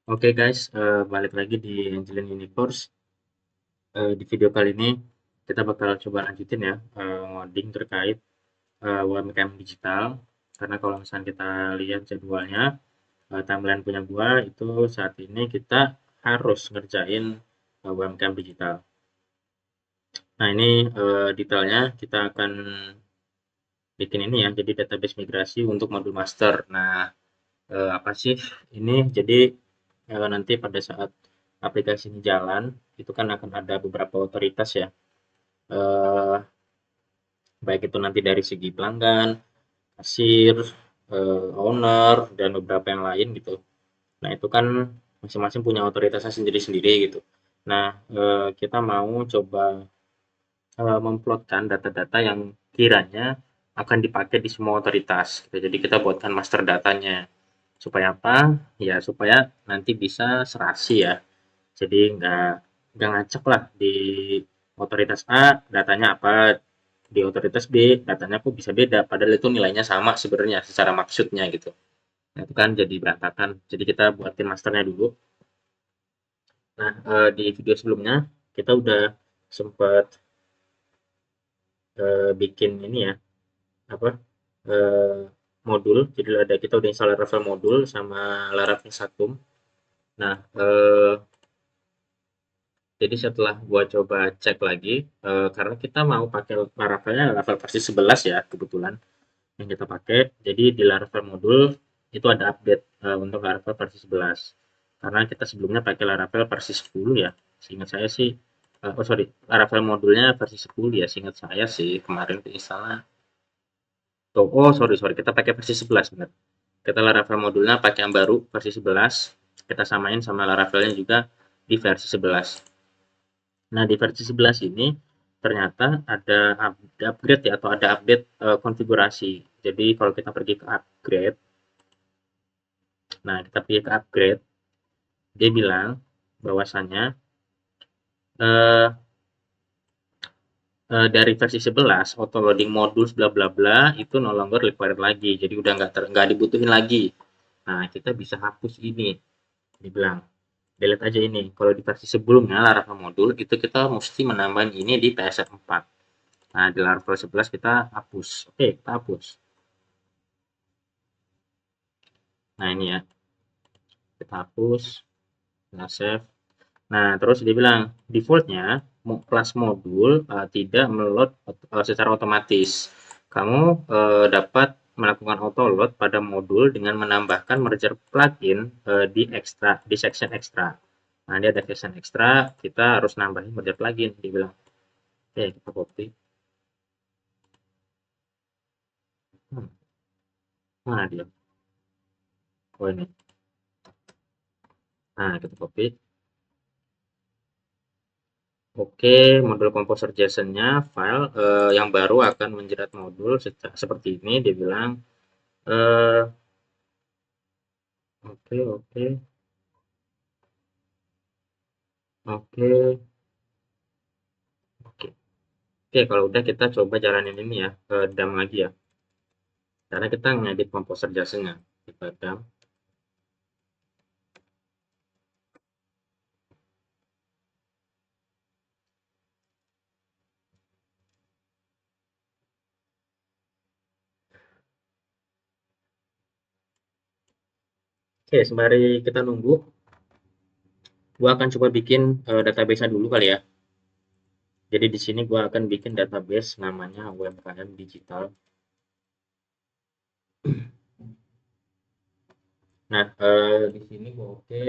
Oke guys, balik lagi di Angelin Universe. Di video kali ini kita bakal coba lanjutin ya, ngoding terkait UMKM digital. Karena kalau misalnya kita lihat jadwalnya, timeline punya gua itu saat ini kita harus ngerjain UMKM digital. Nah ini detailnya kita akan bikin ini ya, jadi database migrasi untuk modul master. Nah, apa sih ini? Jadi nanti pada saat aplikasi ini jalan, itu kan akan ada beberapa otoritas ya, eh, baik itu nanti dari segi pelanggan, kasir, owner, dan beberapa yang lain gitu. Nah itu kan masing-masing punya otoritasnya sendiri-sendiri gitu. Nah kita mau coba memplotkan data-data yang kiranya akan dipakai di semua otoritas. Gitu. Jadi kita buatkan master datanya. Supaya apa? Ya supaya nanti bisa serasi ya. Jadi nggak ngacak lah di otoritas A datanya apa, di otoritas B datanya kok bisa beda. Padahal itu nilainya sama sebenarnya secara maksudnya gitu. Nah itu kan jadi berantakan. Jadi kita buatin masternya dulu. Nah di video sebelumnya kita udah sempat bikin ini ya apa eh, modul. Jadi ada kita udah install Laravel modul sama Laravel Satum. Nah jadi setelah gua coba cek lagi, karena kita mau pakai Laravelnya Laravel versi 11 ya kebetulan yang kita pakai. Jadi di Laravel modul itu ada update untuk Laravel versi 11. Karena kita sebelumnya pakai Laravel versi 10 ya. Seingat saya sih, oh sorry, Laravel modulnya versi 10 ya. Seingat saya sih kemarin installnya. Oh sorry sorry, kita pakai versi 11 benar. Kita Laravel modulnya pakai yang baru versi 11. Kita samain sama Laravelnya juga di versi 11. Nah, di versi 11 ini ternyata ada upgrade ya atau ada update konfigurasi. Jadi kalau kita pergi ke upgrade, nah kita pergi ke upgrade, dia bilang bahwasannya eh, dari versi 11 auto loading modul bla bla bla itu no longer required lagi. Jadi udah nggak dibutuhin lagi. Nah, kita bisa hapus ini, dibilang delete aja ini. Kalau di versi sebelumnya Laravel modul itu kita mesti menambahkan ini di PSF4. Nah, di Laravel 11 kita hapus. Oke, kita hapus. Nah, ini ya, kita hapus, kita save. Nah, terus dia bilang, defaultnya kelas modul tidak meload secara otomatis. Kamu dapat melakukan auto load pada modul dengan menambahkan merger plugin di section extra. Nah, dia ada section extra, kita harus nambahin merger plugin, dia bilang. Oke, kita copy. Hmm, mana dia? Oh, ini. Nah, kita copy. Oke, modul Composer JSON-nya file yang baru akan menjerat modul seperti ini. Dia bilang, eh, oke, oke, oke, oke. Oke, kalau udah kita coba jalanin ini ya, dam lagi ya. Karena kita ngedit Composer JSON-nya. Kita dam. Oke, sembari kita nunggu, gua akan coba bikin database-nya dulu kali ya. Jadi di sini gua akan bikin database namanya UMKM Digital. Nah, di sini gua oke.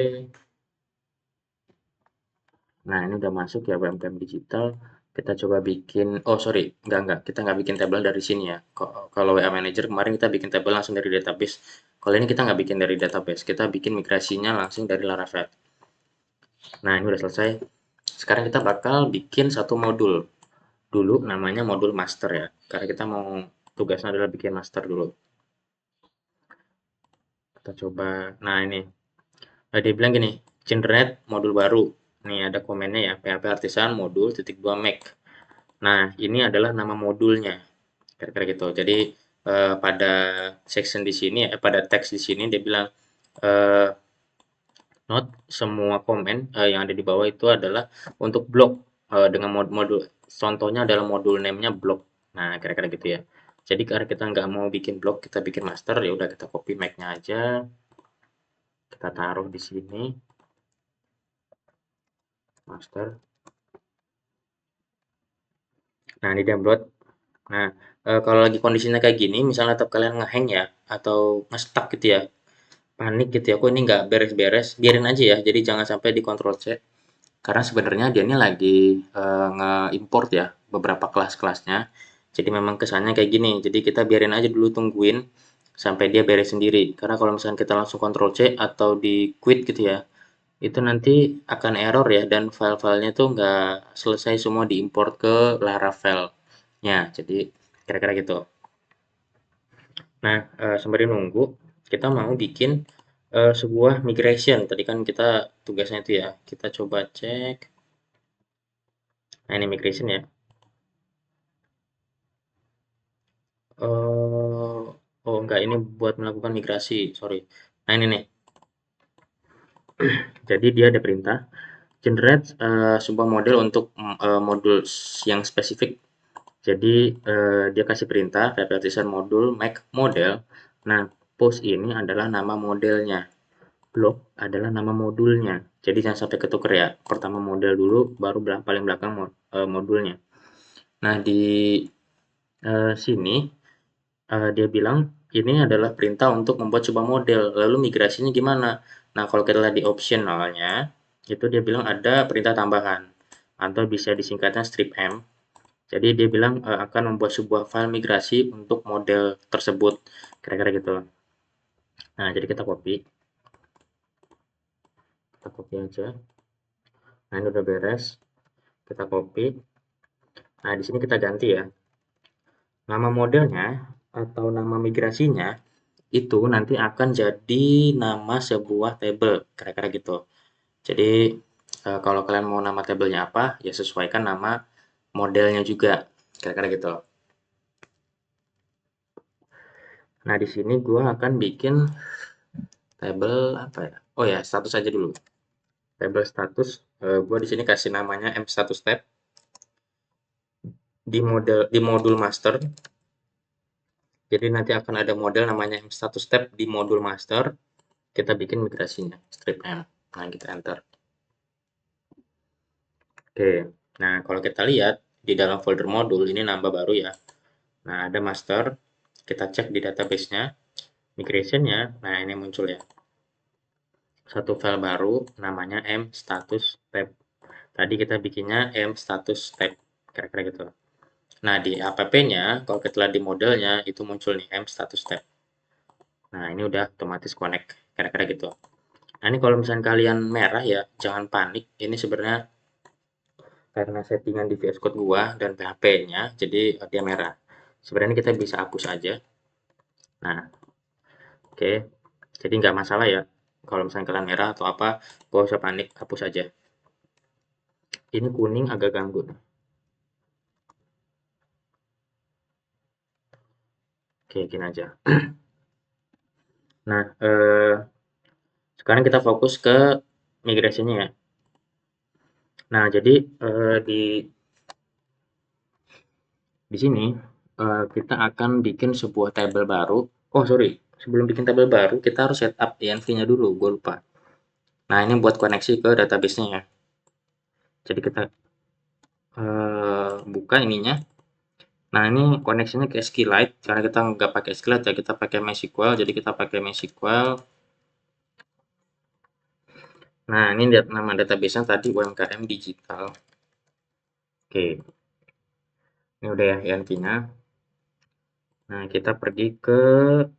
Nah, ini udah masuk ya UMKM digital. Kita coba bikin, oh sorry, enggak, kita nggak bikin tabel dari sini ya. Kalau WA Manager kemarin kita bikin tabel langsung dari database. Kalau ini kita nggak bikin dari database, kita bikin migrasinya langsung dari Laravel. Nah, ini udah selesai. Sekarang kita bakal bikin satu modul. Dulu namanya modul master ya. Karena kita mau tugasnya adalah bikin master dulu. Kita coba, nah ini. Dia bilang gini, generate modul baru. Nih ada komennya ya, PHP Artisan modul titik 2 make. Nah, ini adalah nama modulnya, kira-kira gitu. Jadi pada section di sini, pada teks di sini dia bilang eh, note semua komen yang ada di bawah itu adalah untuk blok dengan modul contohnya adalah modul name-nya blok. Nah, kira-kira gitu ya. Jadi karena kita nggak mau bikin blok, kita bikin master, ya udah kita copy make-nya aja, kita taruh di sini master. Nah, ini download. Nah, kalau lagi kondisinya kayak gini, misalnya laptop kalian ngehang ya, atau nge-stuck gitu ya, panik gitu ya, kok ini nggak beres-beres, biarin aja ya. Jadi jangan sampai di Ctrl C, karena sebenarnya dia ini lagi nge-import ya beberapa kelas-kelasnya. Jadi memang kesannya kayak gini. Jadi kita biarin aja dulu, tungguin sampai dia beres sendiri. Karena kalau misalnya kita langsung Ctrl C atau di quit gitu ya, itu nanti akan error ya, dan file-filenya tuh nggak selesai semua diimport ke Laravel-nya. Jadi kira-kira gitu. Nah, sembari nunggu, kita mau bikin sebuah migration. Tadi kan kita tugasnya itu ya, kita coba cek. Nah, ini migration ya. Oh enggak, ini buat melakukan migrasi, sorry. Nah, ini nih. Jadi dia ada perintah generate sebuah model untuk modul yang spesifik. Jadi dia kasih perintah repetition modul make model. Nah, post ini adalah nama modelnya. Block adalah nama modulnya. Jadi jangan sampai ketuker ya. Pertama model dulu, baru paling belakang modulnya. Nah, di sini dia bilang ini adalah perintah untuk membuat sebuah model. Lalu migrasinya gimana? Nah, kalau kita lihat di optionalnya, itu dia bilang ada perintah tambahan atau bisa disingkatnya strip M. Jadi dia bilang akan membuat sebuah file migrasi untuk model tersebut, kira-kira gitu. Nah, jadi kita copy aja. Nah, ini udah beres, kita copy. Nah, di sini kita ganti ya. Nama modelnya atau nama migrasinya itu nanti akan jadi nama sebuah table, kira-kira gitu. Jadi kalau kalian mau nama tabelnya apa, ya sesuaikan nama modelnya juga, kira-kira gitu. Nah, di sini gua akan bikin table apa ya? Oh ya, status aja dulu. Table status, gua di sini kasih namanya m status tab di modul master. Jadi nanti akan ada model namanya m status tab di modul master. Kita bikin migrasinya, strip M. Nah, kita enter. Oke, nah kalau kita lihat di dalam folder modul ini nambah baru ya. Nah, ada master, kita cek di database-nya, migration-nya, nah ini muncul ya. Satu file baru namanya m status tab. Tadi kita bikinnya m status tab, kira-kira gitu. Nah, di app-nya, kalau kita lihat di modelnya, itu muncul nih m status tab. Nah, ini udah otomatis connect, kira-kira gitu. Nah, ini kalau misalnya kalian merah ya, jangan panik. Ini sebenarnya karena settingan di VS Code gua dan PHP-nya, jadi dia merah. Sebenarnya kita bisa hapus aja. Nah, oke. Jadi nggak masalah ya. Kalau misalnya kalian merah atau apa, gak usah panik, hapus aja. Ini kuning agak ganggu. Oke, gini aja. Nah, sekarang kita fokus ke migrasinya ya. Nah, jadi di sini kita akan bikin sebuah table baru. Oh, sorry. Sebelum bikin table baru, kita harus setup env-nya dulu. Gue lupa. Nah, ini buat koneksi ke database-nya ya. Jadi kita buka ininya. Nah, ini koneksinya ke SQLite. Karena kita nggak pakai SQLite ya, kita pakai MySQL. Jadi kita pakai MySQL. Nah, ini lihat nama database-nya tadi UMKM Digital. Oke, ini udah ya env-nya. Nah, kita pergi ke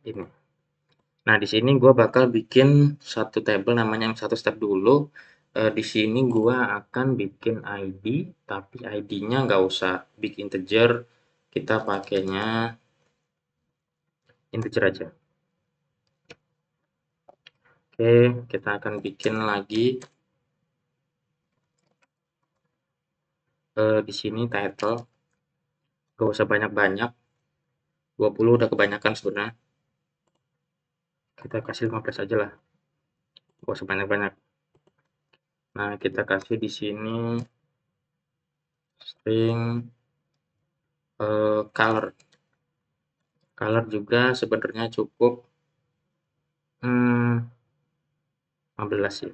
ini. Nah, di sini gue bakal bikin satu table namanya yang satu step dulu. Di sini gue akan bikin ID, tapi ID-nya nggak usah big integer. Kita pakainya integer aja. Oke, kita akan bikin lagi di sini title. Gak usah banyak-banyak. 20 udah kebanyakan sebenarnya. Kita kasih 15 aja lah. Gak usah banyak-banyak. Nah, kita kasih di sini string color. Color juga sebenarnya cukup 15 ya.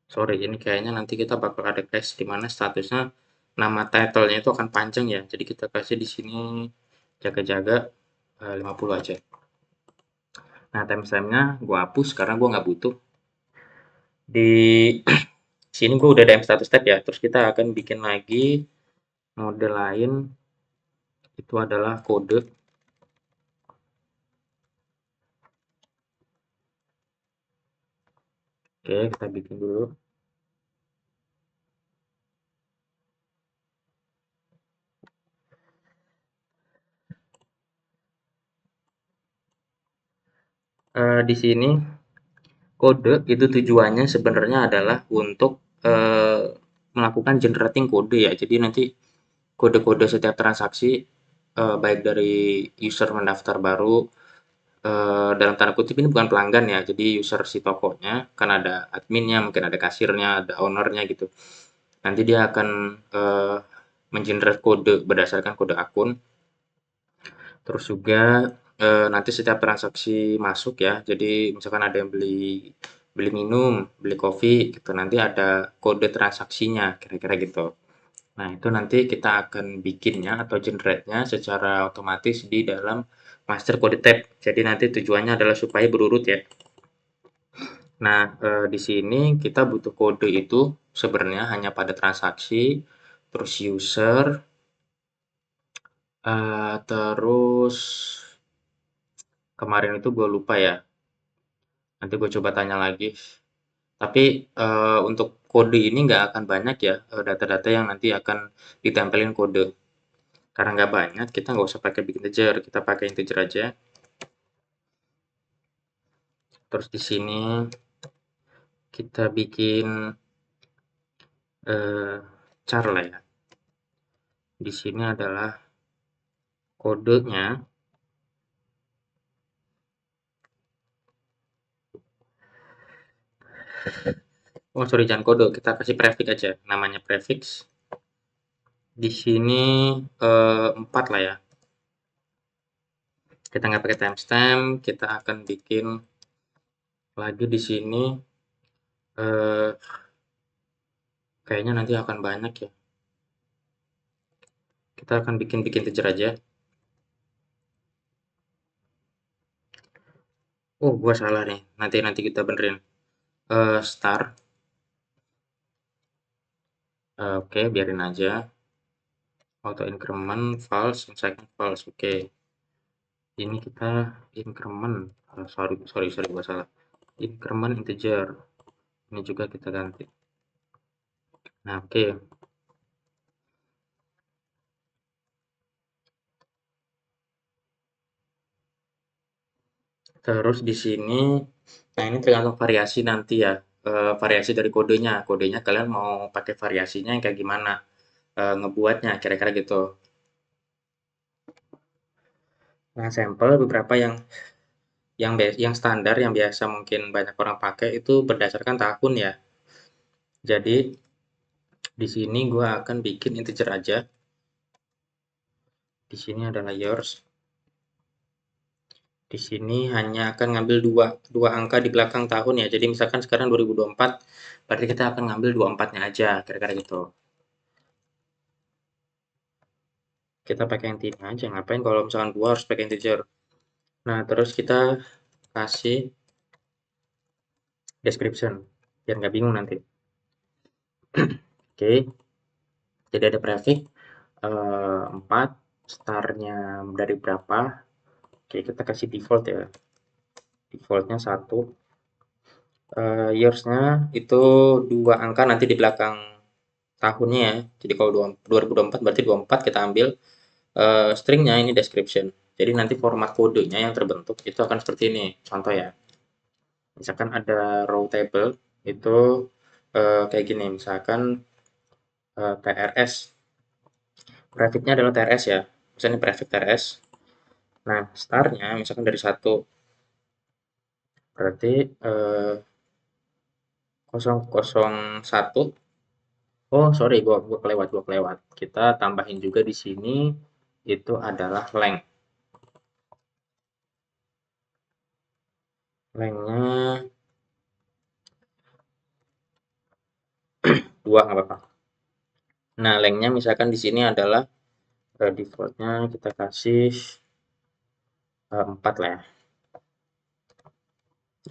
Sorry, ini kayaknya nanti kita bakal ada case di mana statusnya nama title-nya itu akan panjang ya. Jadi kita kasih di sini jaga-jaga 50 aja. Nah, timestamp-nya gue hapus karena gue nggak butuh. Di sini gue udah ada M status tab ya. Terus kita akan bikin lagi mode lain, itu adalah kode. Oke, kita bikin dulu. Di sini kode itu tujuannya sebenarnya adalah untuk melakukan generating kode ya. Jadi nanti kode-kode setiap transaksi baik dari user mendaftar baru, dalam tanda kutip ini bukan pelanggan ya, jadi user si tokonya kan ada adminnya, mungkin ada kasirnya, ada ownernya gitu. Nanti dia akan mengenerate kode berdasarkan kode akun. Terus juga nanti setiap transaksi masuk ya, jadi misalkan ada yang beli beli minum, beli kopi gitu, nanti ada kode transaksinya kira-kira gitu. Nah, itu nanti kita akan bikinnya atau generate-nya secara otomatis di dalam master code tab. Jadi nanti tujuannya adalah supaya berurut ya. Nah, di sini kita butuh kode itu sebenarnya hanya pada transaksi, terus user, terus kemarin itu gue lupa ya. Nanti gue coba tanya lagi. Tapi untuk kode ini nggak akan banyak ya, data-data yang nanti akan ditempelin kode. Karena nggak banyak, kita nggak usah pakai big integer, kita pakai integer aja. Terus di sini kita bikin char lah ya. Di sini adalah kodenya. Oh sorry, jangan kode, kita kasih prefix aja. Namanya prefix. Di sini 4 lah ya. Kita nggak pakai timestamp, kita akan bikin lagi di sini. eh, Kayaknya nanti akan banyak ya. Kita akan bikin integer aja. Oh, gua salah nih. Nanti nanti kita benerin. Star. Oke, biarin aja. Auto increment false, second false. Oke. Ini kita increment. Sorry, sorry, sorry, gua salah. Increment integer. Ini juga kita ganti. Nah, oke. Terus di sini, nah ini tergantung variasi nanti ya. Variasi dari kodenya. Kodenya kalian mau pakai variasinya yang kayak gimana? Ngebuatnya, kira-kira gitu. Nah, sampel beberapa yang standar yang biasa mungkin banyak orang pakai itu berdasarkan tahun ya. Jadi di sini gua akan bikin integer aja. Di sini adalah years. Di sini hanya akan ngambil dua angka di belakang tahun ya. Jadi misalkan sekarang 2024, berarti kita akan ngambil 24-nya aja, kira-kira gitu. Kita pakai yang ini aja. Ngapain kalau misalkan gua harus pakai integer. Nah, terus kita kasih description biar nggak bingung nanti. Oke, jadi ada prefix 4, startnya dari berapa. Oke, kita kasih default ya. Defaultnya 1. Years-nya itu dua angka nanti di belakang tahunnya ya. Jadi kalau 2024 berarti 24 kita ambil. Stringnya ini description. Jadi nanti format kodenya yang terbentuk itu akan seperti ini. Contoh ya. Misalkan ada row table itu kayak gini. Misalkan TRS. Prefix-nya adalah TRS ya. Misalnya prefix TRS. Nah, star-nya misalkan dari 1. Berarti 001. Oh, sorry, gua kelewat. Kita tambahin juga di sini itu adalah length. Lengthnya 2 nggak apa-apa. Nah, lengthnya misalkan di sini adalah defaultnya kita kasih 4 lah ya.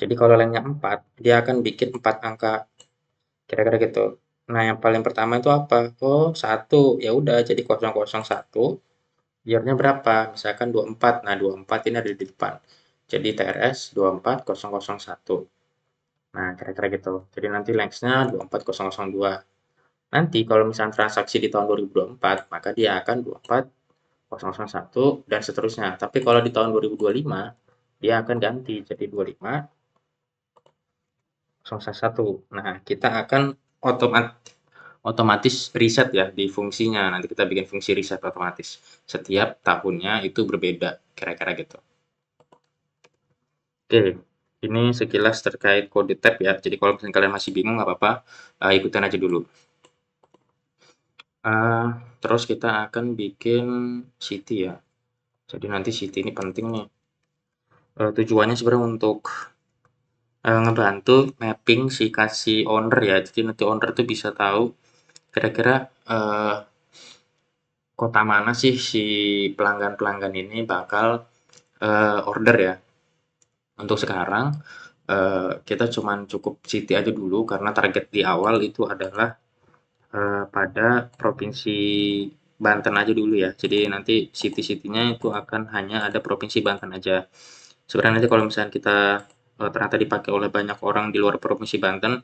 Jadi kalau lengthnya 4, dia akan bikin 4 angka, kira-kira gitu. Nah, yang paling pertama itu apa? Oh, 1. Ya udah, jadi 001. Year-nya berapa? Misalkan 24. Nah, 24 ini ada di depan. Jadi TRS 24001. Nah, kira-kira gitu. Jadi nanti length-nya 24002. Nanti kalau misalnya transaksi di tahun 2024, maka dia akan 24001 dan seterusnya. Tapi kalau di tahun 2025, dia akan ganti jadi 25001. Nah, kita akan otomatis riset ya di fungsinya. Nanti kita bikin fungsi riset otomatis. Setiap tahunnya itu berbeda, kira-kira gitu. Oke, ini sekilas terkait kode tab ya. Jadi kalau misalnya kalian masih bingung nggak apa-apa, ikutin aja dulu. Uh, Terus kita akan bikin city ya. Jadi nanti city ini penting nih. Tujuannya sebenarnya untuk ngebantu mapping si owner ya. Jadi nanti owner tuh bisa tahu kira-kira kota mana sih si pelanggan-pelanggan ini bakal order ya. Untuk sekarang kita cuman cukup city aja dulu karena target di awal itu adalah pada provinsi Banten aja dulu ya. Jadi nanti city-city-nya itu akan hanya ada provinsi Banten aja. Sebenarnya nanti kalau misalnya kita ternyata dipakai oleh banyak orang di luar provinsi Banten,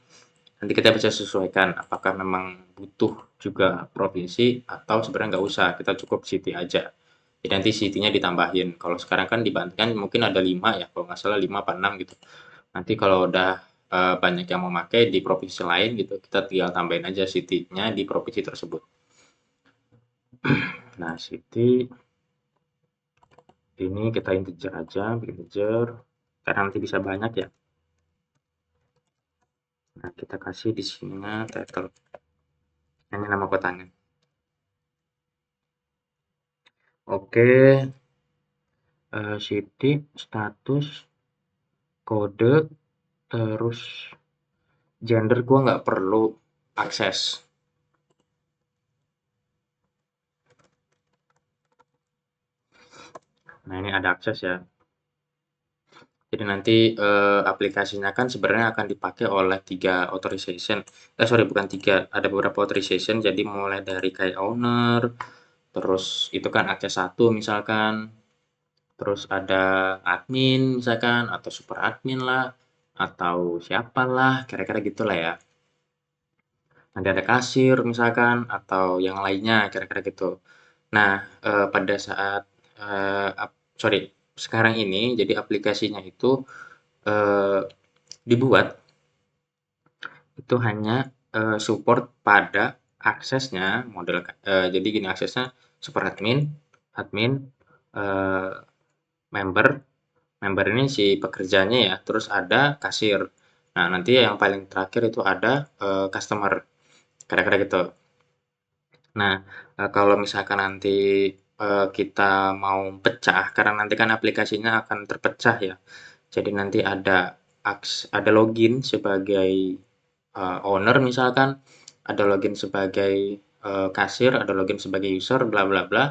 nanti kita bisa sesuaikan apakah memang butuh juga provinsi atau sebenarnya nggak usah, kita cukup city aja. Jadi nanti city-nya ditambahin. Kalau sekarang kan di Banten kan mungkin ada 5 ya, kalau nggak salah 5 apa 6 gitu. Nanti kalau udah banyak yang mau pakai di provinsi lain gitu, kita tinggal tambahin aja city-nya di provinsi tersebut. Nah, city ini kita integer aja, bikin integer, karena nanti bisa banyak ya. Nah, kita kasih di sininya title. Ini nama kotanya. Oke, city, status, kode, terus gender gua nggak perlu akses. Nah, ini ada akses ya. Jadi nanti aplikasinya kan sebenarnya akan dipakai oleh 3 authorization. Sorry, bukan 3, ada beberapa authorization. Jadi mulai dari kayak owner, terus itu kan akses 1 misalkan, terus ada admin misalkan, atau super admin lah, atau siapalah, kira-kira gitulah ya. Nanti ada kasir misalkan, atau yang lainnya, kira-kira gitu. Nah, pada saat, sorry, sekarang ini jadi aplikasinya itu eh, dibuat itu hanya support pada aksesnya model jadi gini aksesnya super admin, admin, eh, member, member ini si pekerjanya ya, terus ada kasir. Nah, nanti yang paling terakhir itu ada customer, kira-kira gitu. Nah, kalau misalkan nanti kita mau pecah, karena nanti kan aplikasinya akan terpecah ya. Jadi nanti ada login sebagai owner misalkan, ada login sebagai kasir, ada login sebagai user, bla bla bla.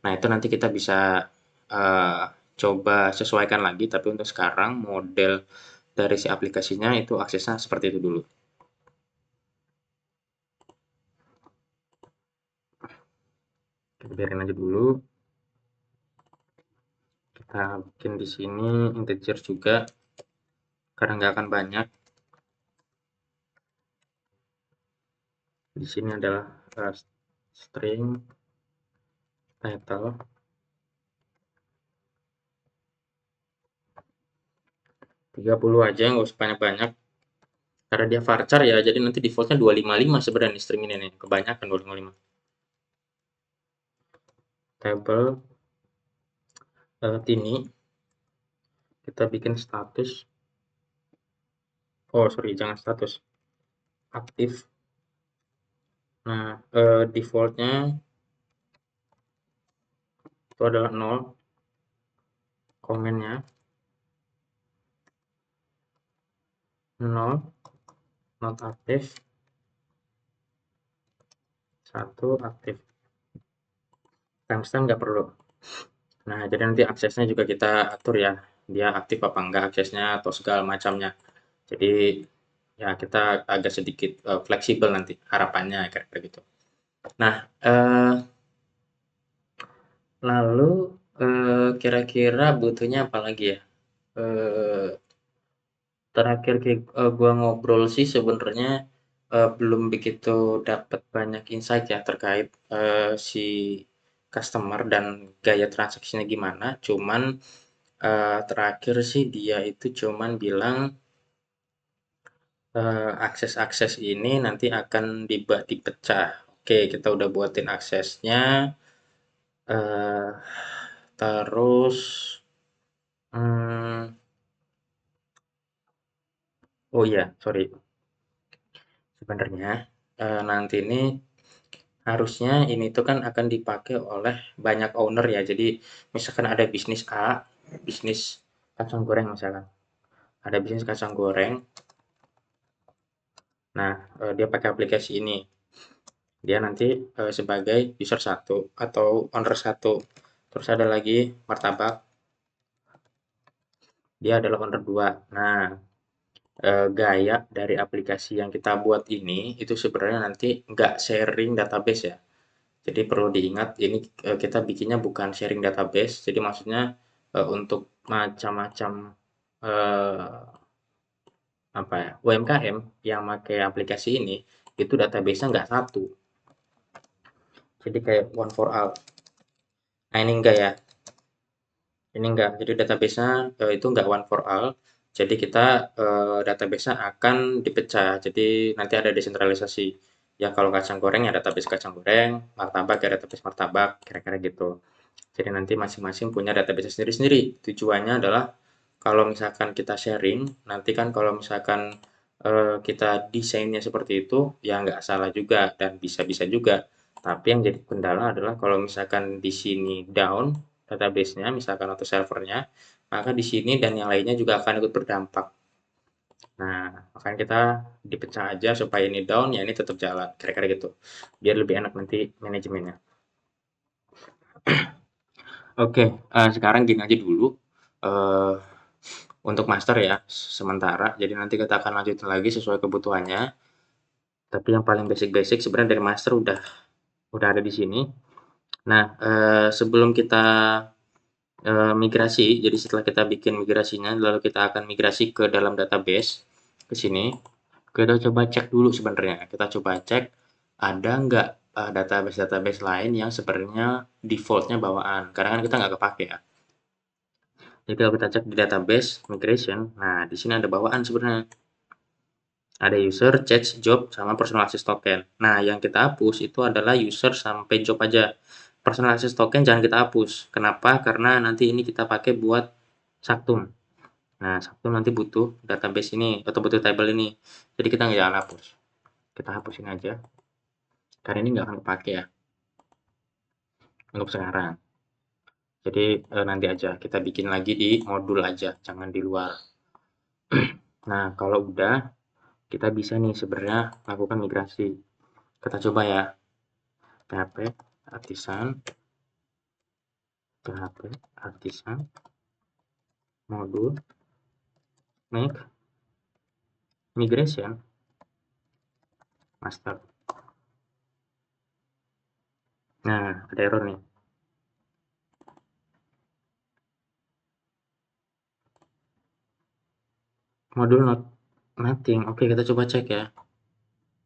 Nah, itu nanti kita bisa uh, coba sesuaikan lagi, tapi untuk sekarang model dari si aplikasinya itu aksesnya seperti itu dulu. Kita biarin aja dulu. Kita bikin di sini integer juga, karena nggak akan banyak. Di sini adalah string title 30 aja, nggak usah banyak-banyak. Karena dia varchar ya, jadi nanti defaultnya 255 sebenarnya string ini nih, kebanyakan 255. Table Tini, kita bikin status. Oh sorry, jangan status. aktif. Nah, defaultnya itu adalah 0, komennya 0, not aktif, 1 aktif. Timestamp nggak perlu. Nah, jadi nanti aksesnya juga kita atur ya, dia aktif apa enggak aksesnya atau segala macamnya. Jadi ya kita agak sedikit fleksibel nanti harapannya kayak gitu. Nah, lalu kira-kira butuhnya apa lagi ya? Eh, Terakhir gua ngobrol sih sebenarnya belum begitu dapat banyak insight ya terkait si customer dan gaya transaksinya gimana. Cuman terakhir sih dia itu cuman bilang akses-akses ini nanti akan dipecah. Oke, kita udah buatin aksesnya. eh Terus, hmm, oh iya, sorry. Sebenarnya nanti ini harusnya ini tuh kan akan dipakai oleh banyak owner ya. Jadi misalkan ada bisnis A, bisnis kacang goreng misalkan. Ada bisnis kacang goreng. Nah, dia pakai aplikasi ini. Dia nanti sebagai user satu atau owner satu. Terus ada lagi martabak, dia adalah owner dua. Nah, gaya dari aplikasi yang kita buat ini itu sebenarnya nanti nggak sharing database ya. Jadi perlu diingat ini kita bikinnya bukan sharing database. Jadi maksudnya untuk macam-macam eh, apa ya UMKM yang pakai aplikasi ini itu database-nya nggak satu. Jadi kayak one for all. Nah ini enggak ya. Ini enggak. Jadi database-nya itu enggak one for all. Jadi kita database-nya akan dipecah. Jadi nanti ada desentralisasi. Ya kalau kacang goreng ya database kacang goreng, martabak ya database martabak, kira-kira gitu. Jadi nanti masing-masing punya database sendiri-sendiri. Tujuannya adalah kalau misalkan kita sharing, nanti kan kalau misalkan kita desainnya seperti itu, ya nggak salah juga dan bisa-bisa juga. Tapi yang jadi kendala adalah kalau misalkan di sini down database-nya, misalkan atau servernya, maka di sini dan yang lainnya juga akan ikut berdampak. Nah, makanya kita dipecah aja supaya ini down, ya ini tetap jalan, kira-kira gitu. Biar lebih enak nanti manajemennya. Oke, sekarang gini aja dulu, eee, untuk master ya, sementara. Jadi nanti kita akan lanjutin lagi sesuai kebutuhannya. Tapi yang paling basic-basic sebenarnya dari master udah ada di sini. Nah, sebelum kita, migrasi, jadi setelah kita bikin migrasinya, lalu kita akan migrasi ke dalam database, ke sini. Kita coba cek dulu sebenarnya, kita coba cek ada nggak, database-database lain yang sebenarnya default-nya bawaan, karena kan kita nggak kepake ya. Jadi kalau kita cek di database migration, nah di sini ada bawaan sebenarnya. Ada user, change, job, sama personal access token. Nah, yang kita hapus itu adalah user sampai job aja. Personal access token jangan kita hapus. Kenapa? Karena nanti ini kita pakai buat Saktum. Nah, Saktum nanti butuh database ini atau butuh table ini. Jadi kita nggak jangan hapus. Kita hapusin aja. Karena ini nggak akan kepake ya untuk sekarang. Jadi nanti aja kita bikin lagi di modul aja, jangan di luar. Nah, kalau udah kita bisa nih sebenarnya lakukan migrasi. Kita coba ya. PHP artisan, PHP artisan, modul, make, migration, master. Nah, ada error nih. Modul not nothing. Oke, kita coba cek ya.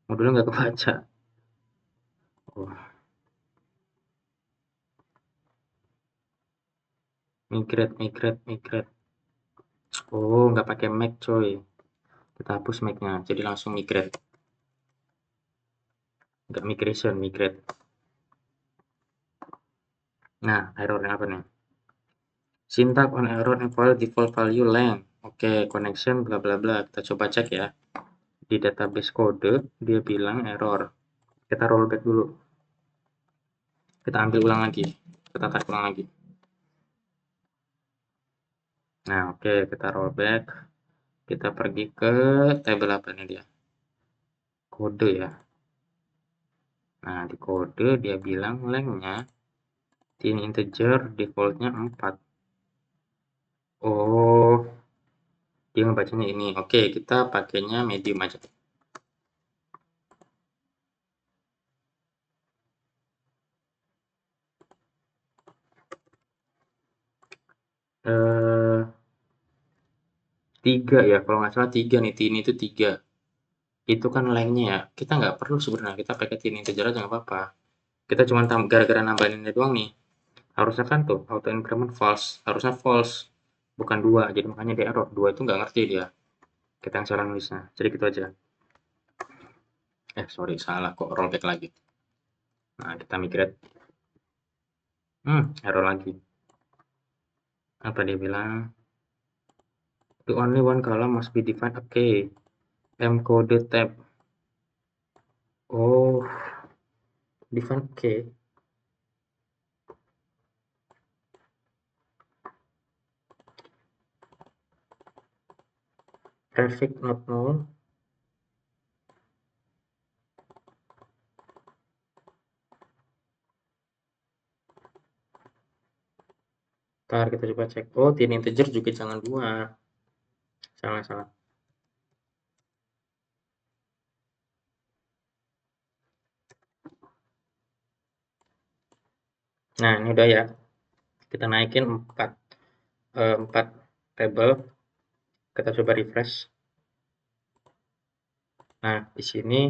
Modulnya nggak kebaca. Oh, migrate, migrate, migrate. Oh, nggak pakai make coy. Kita hapus make-nya. Jadi langsung migrate. Nggak migration, migrate. Nah, errornya apa nih? Syntax on error invalid default value length. Oke, connection bla bla bla. Kita coba cek ya. di database kode dia bilang error. Kita rollback dulu. Kita ambil ulang lagi. Kita tarik ulang lagi. Nah, oke, kita rollback. Kita pergi ke tabel apa nih dia? Kode ya. Nah, di kode dia bilang lengthnya int integer defaultnya 4. Oh, dia ngebacanya ini. Oke, kita pakainya medium aja. Eh, 3 ya, kalau nggak salah 3 nih, tin itu 3. Itu kan lengthnya ya. Kita nggak perlu sebenarnya, kita pakai tin integer aja nggak apa-apa. Kita cuma gara-gara nambahin ini doang nih. Harusnya kan tuh auto increment false, harusnya false, bukan 2. Jadi makanya dia error. 2 itu nggak ngerti dia. Kita yang salah nulisnya. Jadi gitu aja. Sorry, salah kok, rollback lagi. Nah, kita migrate. Error lagi. Apa dia bilang? The only one column must be defined. Oke. Encoded tab. Oh, define. Oke. Prefix not known. Ntar kita coba cek. Oh, tin integer juga jangan 2. Salah, salah. Nah, ini udah ya. Kita naikin 4, 4 table. Kita coba refresh. Nah, di sini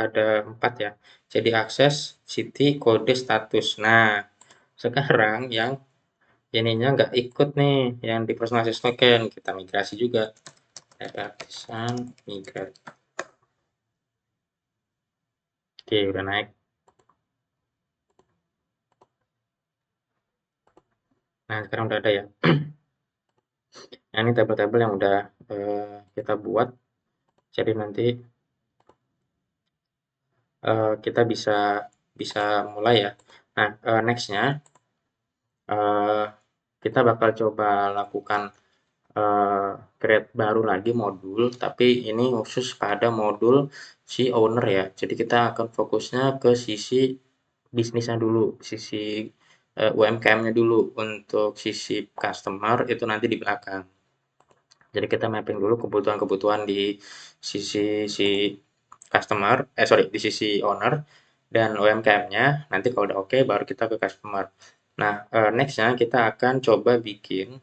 ada 4 ya. Jadi akses, city, kode, status. Nah, sekarang yang ininya nggak ikut nih, yang di personalized token. Kita migrasi juga. Design, migrate. Oke, udah naik. Nah, sekarang udah ada ya. Nah, ini tabel-tabel yang udah kita buat. Jadi nanti kita bisa bisa mulai ya. Nah, nextnya kita bakal coba lakukan create baru lagi modul, tapi ini khusus pada modul si owner ya. Jadi kita akan fokusnya ke sisi bisnisnya dulu, sisi UMKM-nya dulu. Untuk sisi customer itu nanti di belakang. Jadi kita mapping dulu kebutuhan-kebutuhan di sisi si customer, sorry, di sisi owner dan UMKM-nya. Nanti kalau udah oke, baru kita ke customer. Nah, nextnya kita akan coba bikin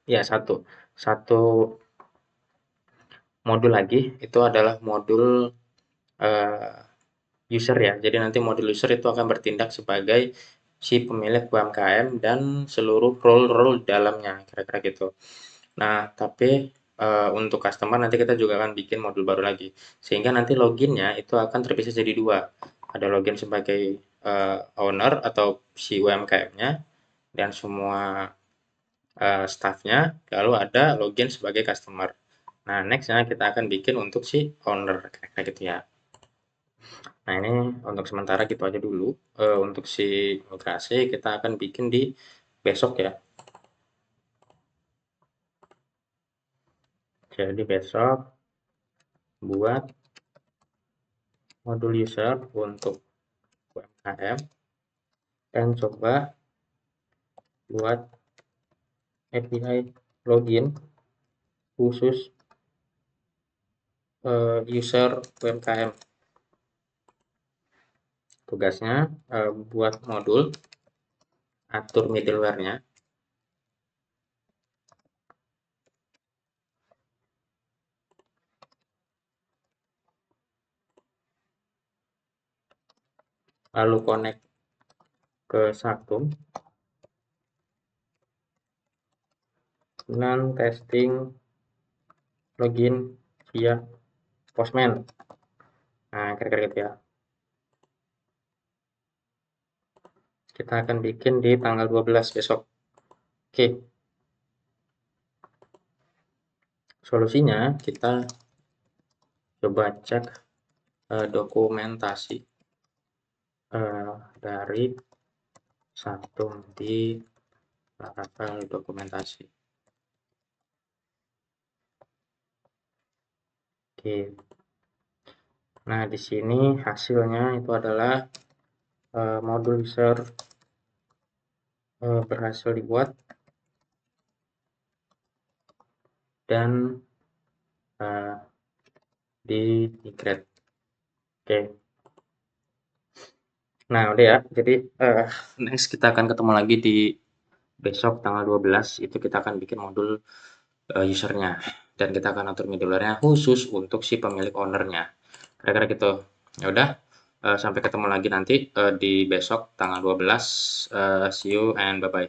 ya satu modul lagi. Itu adalah modul eh, user ya. Jadi nanti modul user itu akan bertindak sebagai si pemilik UMKM dan seluruh role-role dalamnya, kira-kira gitu. Nah, tapi untuk customer nanti kita juga akan bikin modul baru lagi. Sehingga nanti loginnya itu akan terpisah jadi 2. Ada login sebagai owner atau si UMKM-nya dan semua staff-nya, lalu ada login sebagai customer. Nah, next-nya kita akan bikin untuk si owner, kira-kira gitu ya. Nah, ini untuk sementara gitu aja dulu. Untuk si migrasi kita akan bikin di besok ya. Jadi besok buat modul user untuk UMKM dan coba buat API login khusus user UMKM. Tugasnya buat modul, atur middleware-nya, lalu connect ke Satum, dan testing login via Postman. Nah, kira-kira gitu ya. Kita akan bikin di tanggal 12 besok. Oke, solusinya kita coba cek dokumentasi dari satu di Laravel dokumentasi. Oke. Nah, di sini hasilnya itu adalah modul user berhasil dibuat dan di migrate. Oke. Nah, udah ya. Jadi next kita akan ketemu lagi di besok tanggal 12, itu kita akan bikin modul usernya, dan kita akan atur middleware-nya khusus untuk si pemilik ownernya. Kira-kira gitu. Ya udah, sampai ketemu lagi nanti di besok tanggal 12. See you and bye bye.